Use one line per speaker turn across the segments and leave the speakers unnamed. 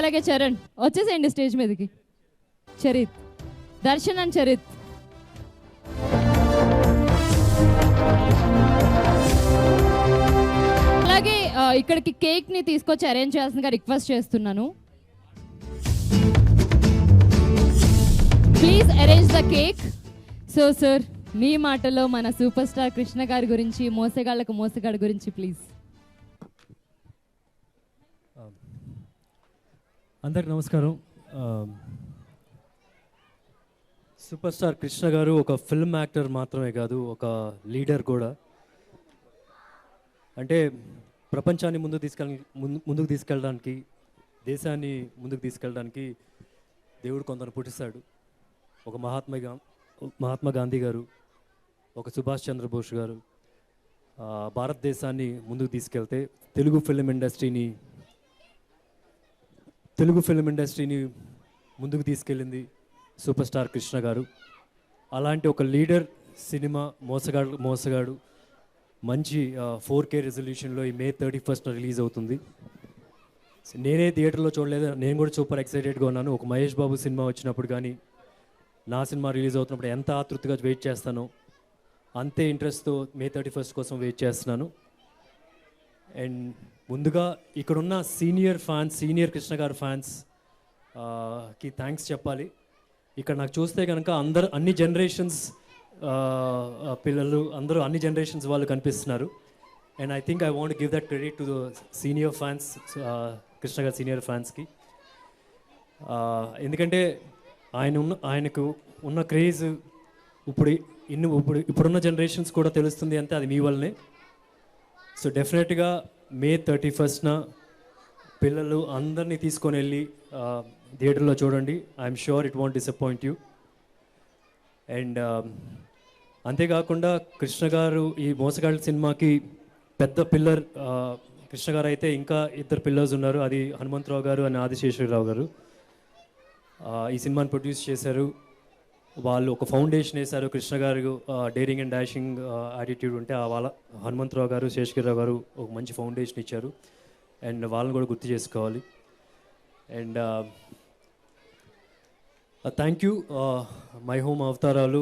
అలాగే చరణ్ వచ్చేసేయండి స్టేజ్ మీదకి. చరిత్, దర్శన్ అండ్ చరిత్. అలాగే ఇక్కడికి కేక్ ని తీసుకొచ్చి అరేంజ్ చేయాల్సిందిగా రిక్వెస్ట్ చేస్తున్నాను. Please arrange the cake. So sir, మీ మాటలో మన సూపర్ స్టార్ కృష్ణ గారి గురించి, మోసగాళ్లకు మోసగాడి గురించి ప్లీజ్.
అందరికి నమస్కారం. సూపర్ స్టార్ కృష్ణ గారు ఒక ఫిల్మ్ యాక్టర్ మాత్రమే కాదు, ఒక లీడర్ కూడా. అంటే ప్రపంచాన్ని ముందుకు తీసుకెళ్ళడానికి, దేశాన్ని ముందుకు తీసుకెళ్ళడానికి దేవుడు కొందరు పుట్టిస్తాడు. ఒక మహాత్మా గాంధీ గారు, ఒక సుభాష్ చంద్రబోస్ గారు భారతదేశాన్ని ముందుకు తీసుకెళ్తే తెలుగు ఫిల్మ్ ఇండస్ట్రీని ముందుకు తీసుకెళ్ళింది సూపర్ స్టార్ కృష్ణ గారు. అలాంటి ఒక లీడర్ సినిమా మోసగాడు మంచి 4K రెజల్యూషన్లో ఈ May 31st రిలీజ్ అవుతుంది. నేనే థియేటర్లో చూడలేదు, నేను కూడా సూపర్ ఎక్సైటెడ్గా ఉన్నాను. ఒక మహేష్ బాబు సినిమా వచ్చినప్పుడు కానీ, నా సినిమా రిలీజ్ అవుతున్నప్పుడు ఎంత ఆతృతగా వెయిట్ చేస్తానో అంతే ఇంట్రెస్ట్తో May 31st కోసం వెయిట్ చేస్తున్నాను. అండ్ ముందుగా ఇక్కడున్న సీనియర్ కృష్ణ గారు ఫ్యాన్స్కి థ్యాంక్స్ చెప్పాలి. ఇక్కడ నాకు చూస్తే కనుక అన్ని జనరేషన్స్ పిల్లలు అందరూ అన్ని జనరేషన్స్ వాళ్ళు కనిపిస్తున్నారు. And I think I want give that credit to the senior fans, Krishna గారు సీనియర్ ఫ్యాన్స్కి. ఎందుకంటే ఆయనకు ఉన్న క్రేజ్ ఇప్పుడున్న జనరేషన్స్ కూడా తెలుస్తుంది అంటే అది మీ వల్లనే. సో డెఫినెట్గా May 31st పిల్లలు అందరినీ తీసుకొని వెళ్ళి థియేటర్లో చూడండి. I'm sure it want disappoint you. And అంతేకాకుండా కృష్ణ గారు ఈ మోసగాళ్ళ సినిమాకి పెద్ద పిల్లర్. కృష్ణ గారు అయితే ఇంకా ఇద్దరు పిల్లర్స్ ఉన్నారు, అది హనుమంతరావు గారు అని ఆదిశేషరావు గారు. ఈ సినిమాని ప్రొడ్యూస్ చేశారు. వాళ్ళు ఒక ఫౌండేషన్ వేశారు. కృష్ణ గారు డేరింగ్ అండ్ డాషింగ్ యాటిట్యూడ్ ఉంటే వాళ్ళ హనుమంతరావు గారు, శేషగిరిరావు గారు ఒక మంచి ఫౌండేషన్ ఇచ్చారు. అండ్ వాళ్ళని కూడా గుర్తు చేసుకోవాలి. And thank you my home అవతారాలు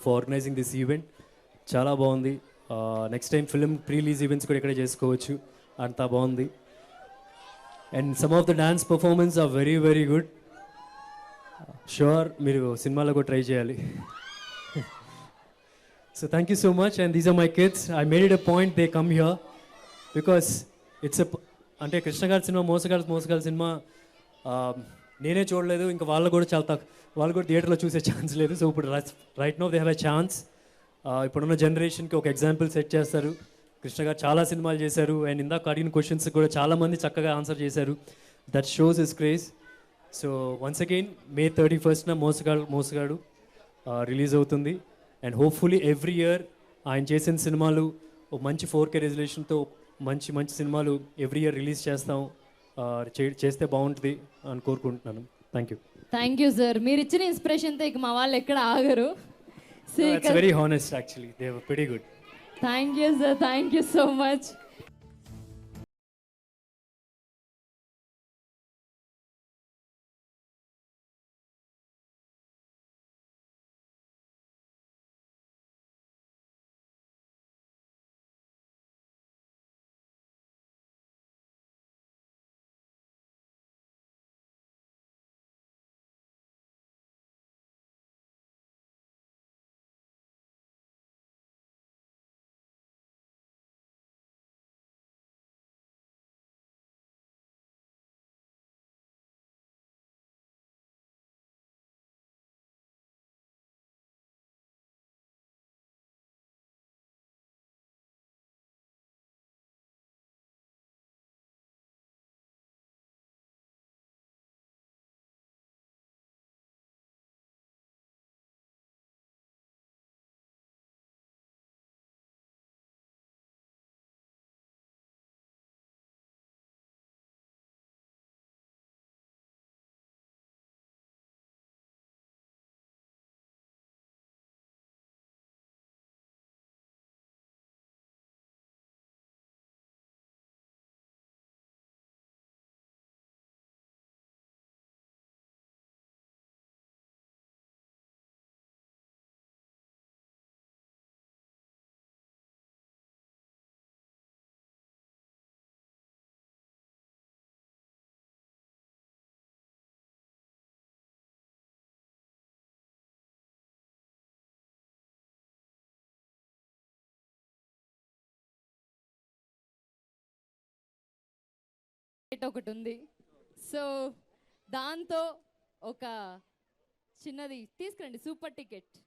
ఫర్ ఆర్గనైజింగ్ దిస్ ఈవెంట్. చాలా బాగుంది. Next time film pre-release events కూడా ఇక్కడే చేసుకోవచ్చు, అంతా బాగుంది. And some of the dance performance are very very good. Sure మీరు సినిమాలో కూడా ట్రై చేయాలి. So thank you so much. And these are my kids. I made it a point they come here because అంటే కృష్ణ గారి cinema మోసగాళ్ళ cinema నేనే చూడలేదు, ఇంకా వాళ్ళు కూడా వాళ్ళు కూడా థియేటర్లో చూసే ఛాన్స్ లేదు. సో ఇప్పుడు right now they have a chance. ఇప్పుడున్న జనరేషన్కి ఒక ఎగ్జాంపుల్ సెట్ చేస్తారు. కృష్ణ గారు చాలా సినిమాలు చేశారు. అండ్ ఇందాక అడిగిన క్వశ్చన్స్ కూడా చాలామంది చక్కగా ఆన్సర్ చేశారు. That shows is craze. So once again May 31st మోసగాడు రిలీజ్ అవుతుంది. అండ్ హోప్ఫుల్లీ ఎవ్రీ ఇయర్ ఆయన చేసిన సినిమాలు ఒక మంచి 4K రెజల్యూషన్తో మంచి సినిమాలు ఎవ్రీ ఇయర్ రిలీజ్ చేస్తే బాగుంటుంది అని కోరుకుంటున్నాను. Thank
you sir. మీరు ఇచ్చిన ఇన్స్పిరేషన్తో ఇక మా వాళ్ళు ఎక్కడ ఆగరు.
It's very honest actually. They were pretty good.
Thank you sir. Thank you so much. ఒకటి ఉంది. సో దాంతో ఒక చిన్నది తీసుకురండి, సూపర్ టికెట్.